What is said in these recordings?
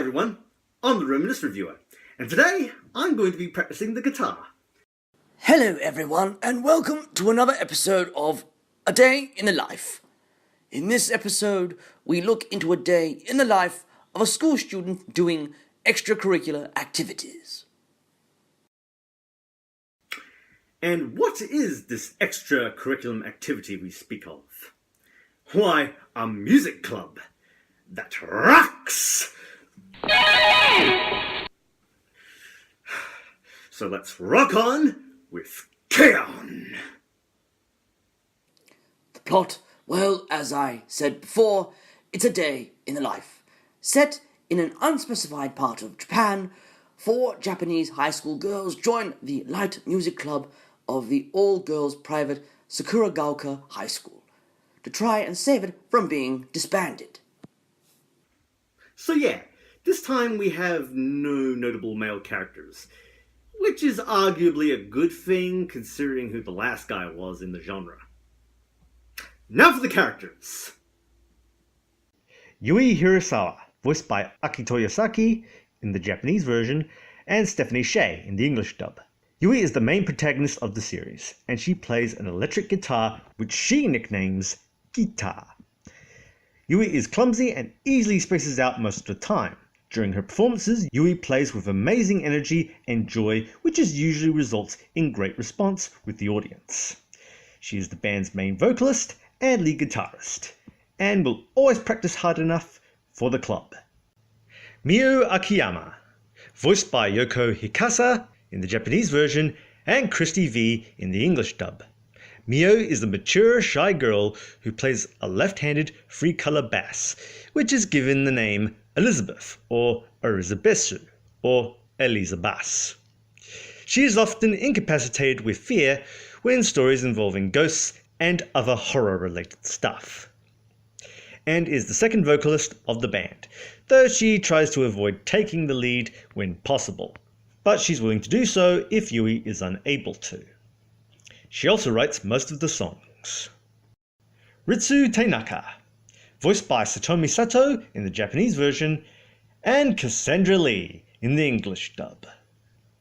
everyone, I'm the Reminisce Reviewer, and today I'm going to be practicing the guitar. Hello everyone, and welcome to another episode of A Day in the Life. In this episode, we look into a day in the life of a school student doing extracurricular activities. And what is this extracurriculum activity we speak of? Why, a music club that rocks! So let's rock on with K-On! The plot, well, as I said before, it's a day in the life. Set in an unspecified part of Japan, 4 Japanese high school girls join the light music club of the all-girls private Sakuragaoka High School to try and save it from being disbanded. So yeah, this time we have no notable male characters, which is arguably a good thing considering who the last guy was in the genre. Now for the characters! Yui Hirasawa, voiced by Akito Yasaki in the Japanese version, and Stephanie Shea in the English dub. Yui is the main protagonist of the series, and she plays an electric guitar which she nicknames Guitar. Yui is clumsy and easily spaces out most of the time. During her performances, Yui plays with amazing energy and joy, which usually results in great response with the audience. She is the band's main vocalist and lead guitarist, and will always practice hard enough for the club. Miyu Akiyama, voiced by Yoko Hikasa in the Japanese version and Christy V in the English dub. Mio is the mature, shy girl who plays a left-handed free-color bass, which is given the name Elizabeth, or Arizabesu, or Eliza Bass. She is often incapacitated with fear when stories involving ghosts and other horror-related stuff, and is the second vocalist of the band, though she tries to avoid taking the lead when possible, but she's willing to do so if Yui is unable to. She also writes most of the songs. Ritsu Tainaka, voiced by Satomi Sato in the Japanese version, and Cassandra Lee in the English dub.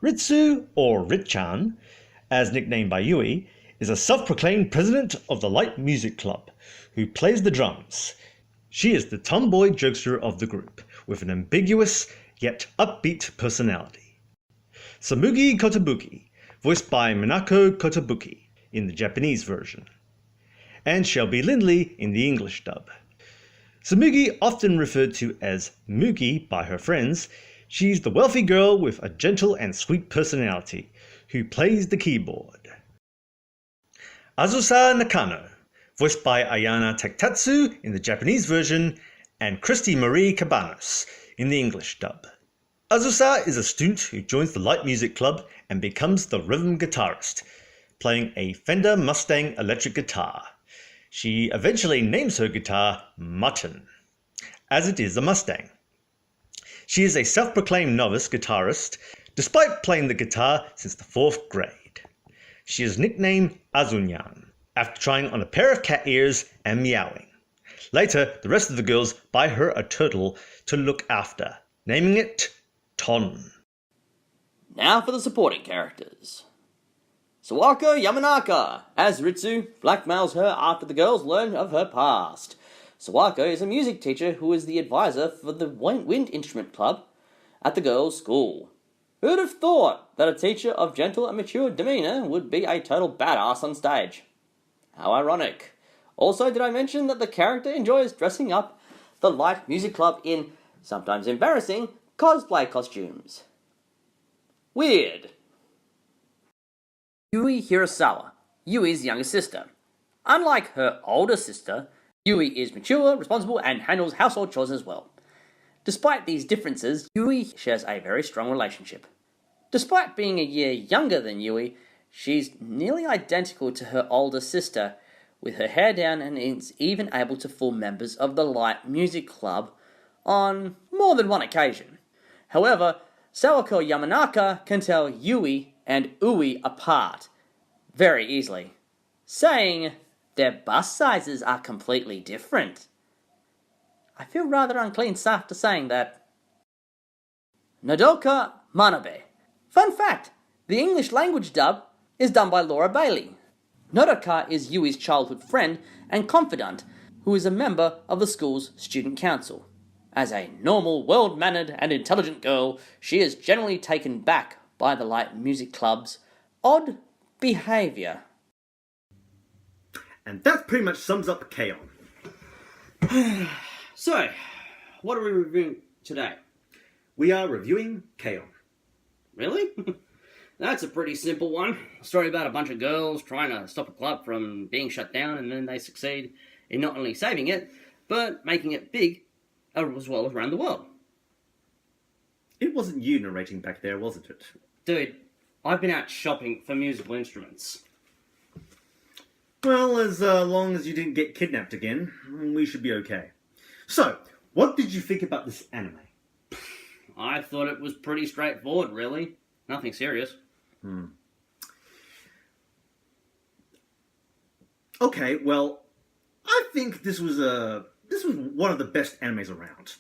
Ritsu, or Ritchan, as nicknamed by Yui, is a self-proclaimed president of the Light Music Club, who plays the drums. She is the tomboy jokester of the group, with an ambiguous yet upbeat personality. Samugi Kotobuki, voiced by Minako Kotobuki in the Japanese version, and Shelby Lindley in the English dub. Samugi, often referred to as Mugi by her friends, she's the wealthy girl with a gentle and sweet personality, who plays the keyboard. Azusa Nakano, voiced by Ayana Taktatsu in the Japanese version, and Christy Marie Cabanos in the English dub. Azusa is a student who joins the Light Music Club and becomes the rhythm guitarist, playing a Fender Mustang electric guitar. She eventually names her guitar Mutton, as it is a Mustang. She is a self-proclaimed novice guitarist, despite playing the guitar since the 4th grade. She is nicknamed Azunyan, after trying on a pair of cat ears and meowing. Later, the rest of the girls buy her a turtle to look after, naming it Ton. Now for the supporting characters. Sawako Yamanaka, as Ritsu, blackmails her after the girls learn of her past. Sawako is a music teacher who is the advisor for the wind instrument club at the girls' school. Who'd have thought that a teacher of gentle and mature demeanour would be a total badass on stage? How ironic. Also, did I mention that the character enjoys dressing up the Light Music Club in, sometimes embarrassing, cosplay costumes? Weird. Yui Hirasawa, Yui's younger sister. Unlike her older sister, Yui is mature, responsible, and handles household chores as well. Despite these differences, Yui shares a very strong relationship. Despite being a year younger than Yui, she's nearly identical to her older sister, with her hair down, and is even able to fool members of the Light Music Club on more than one occasion. However, Sawako Yamanaka can tell Yui and Ui apart very easily, saying their bust sizes are completely different. I feel rather unclean after saying that. Nodoka Manabe. Fun fact, the English language dub is done by Laura Bailey. Nodoka is Yui's childhood friend and confidant who is a member of the school's student council. As a normal, well-mannered and intelligent girl, she is generally taken back by the light music club's odd behaviour. And that pretty much sums up K-On! So, what are we reviewing today? We are reviewing K-On! Really? That's a pretty simple one. A story about a bunch of girls trying to stop a club from being shut down, and then they succeed in not only saving it, but making it big as well around the world. It wasn't you narrating back there, wasn't it? Dude, I've been out shopping for musical instruments. Well, as long as you didn't get kidnapped again, we should be okay. So, what did you think about this anime? I thought it was pretty straightforward, really. Nothing serious. Okay, well, I think this was one of the best animes around.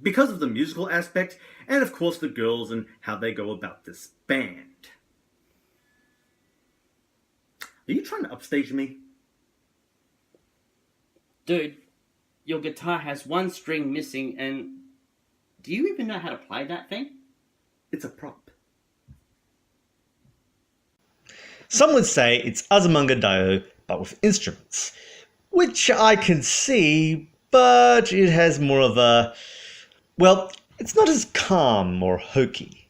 Because of the musical aspect, and of course the girls and how they go about this band. Are you trying to upstage me? Dude, your guitar has one string missing, and do you even know how to play that thing? It's a prop. Some would say it's Azumanga Daioh, but with instruments, which I can see, but it has more of a... well, it's not as calm or hokey.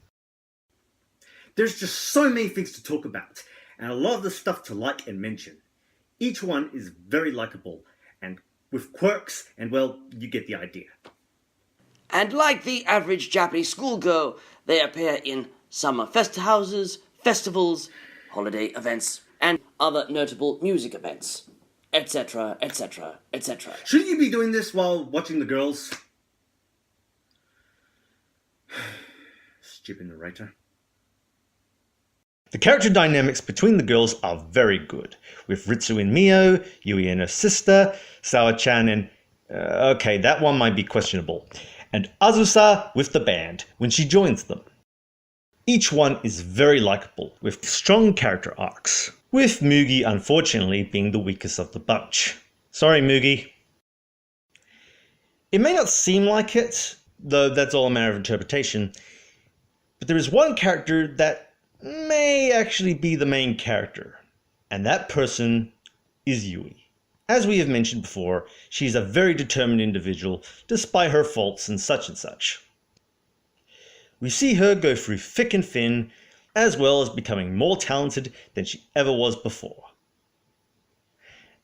There's just so many things to talk about, and a lot of the stuff to like and mention. Each one is very likable, and with quirks, and well, you get the idea. And like the average Japanese schoolgirl, they appear in summer festa houses, festivals, holiday events, and other notable music events, etc., etc., etc. Shouldn't you be doing this while watching the girls? Stupid narrator. The character dynamics between the girls are very good, with Ritsu and Mio, Yui and her sister, Sawa-chan and... okay, that one might be questionable, and Azusa with the band when she joins them. Each one is very likable, with strong character arcs, with Mugi unfortunately being the weakest of the bunch. Sorry, Mugi. It may not seem like it, though that's all a matter of interpretation, but there is one character that may actually be the main character, and that person is Yui. As we have mentioned before, she is a very determined individual, despite her faults and such. We see her go through thick and thin, as well as becoming more talented than she ever was before.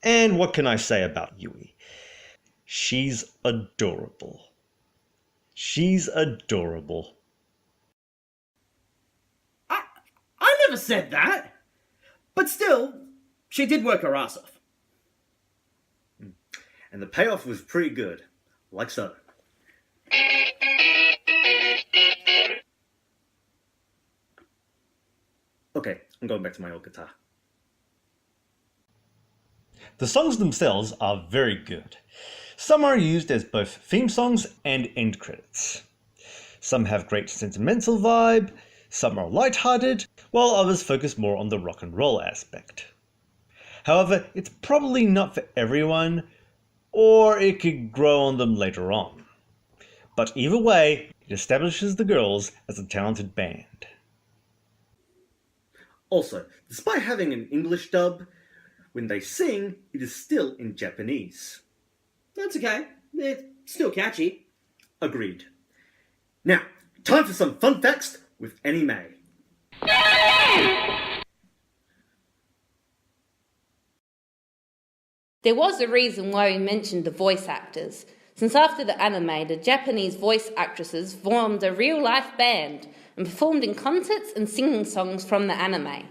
And what can I say about Yui? She's adorable. She's adorable. I never said that! But still, she did work her ass off. And the payoff was pretty good. Like so. Okay, I'm going back to my old guitar. The songs themselves are very good. Some are used as both theme songs and end credits. Some have great sentimental vibe, some are lighthearted, while others focus more on the rock and roll aspect. However, it's probably not for everyone, or it could grow on them later on. But either way, it establishes the girls as a talented band. Also, despite having an English dub, when they sing, it is still in Japanese. That's okay. It's still catchy. Agreed. Now, time for some fun facts with Annie Mae. There was a reason why we mentioned the voice actors, since after the anime, the Japanese voice actresses formed a real-life band and performed in concerts and singing songs from the anime.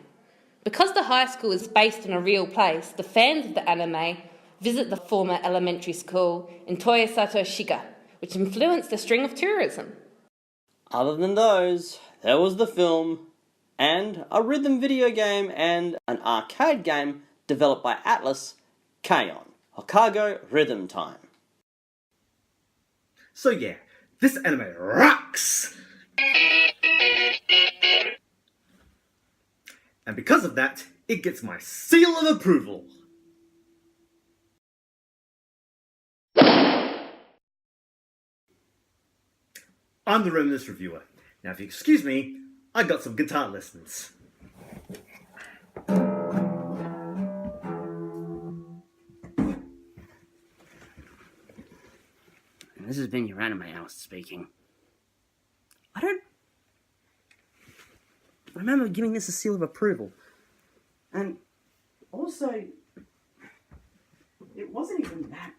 Because the high school is based in a real place, the fans of the anime visit the former elementary school in Toyosato Shiga, which influenced a string of tourism. Other than those, there was the film, and a rhythm video game and an arcade game developed by Atlas, K-On! Hokago Rhythm Time. So yeah, this anime rocks! And because of that, it gets my seal of approval. I'm the Reminisce Reviewer. Now, if you excuse me, I got some guitar lessons. And this has been your anime house speaking. I don't remember giving this a seal of approval. And also, it wasn't even that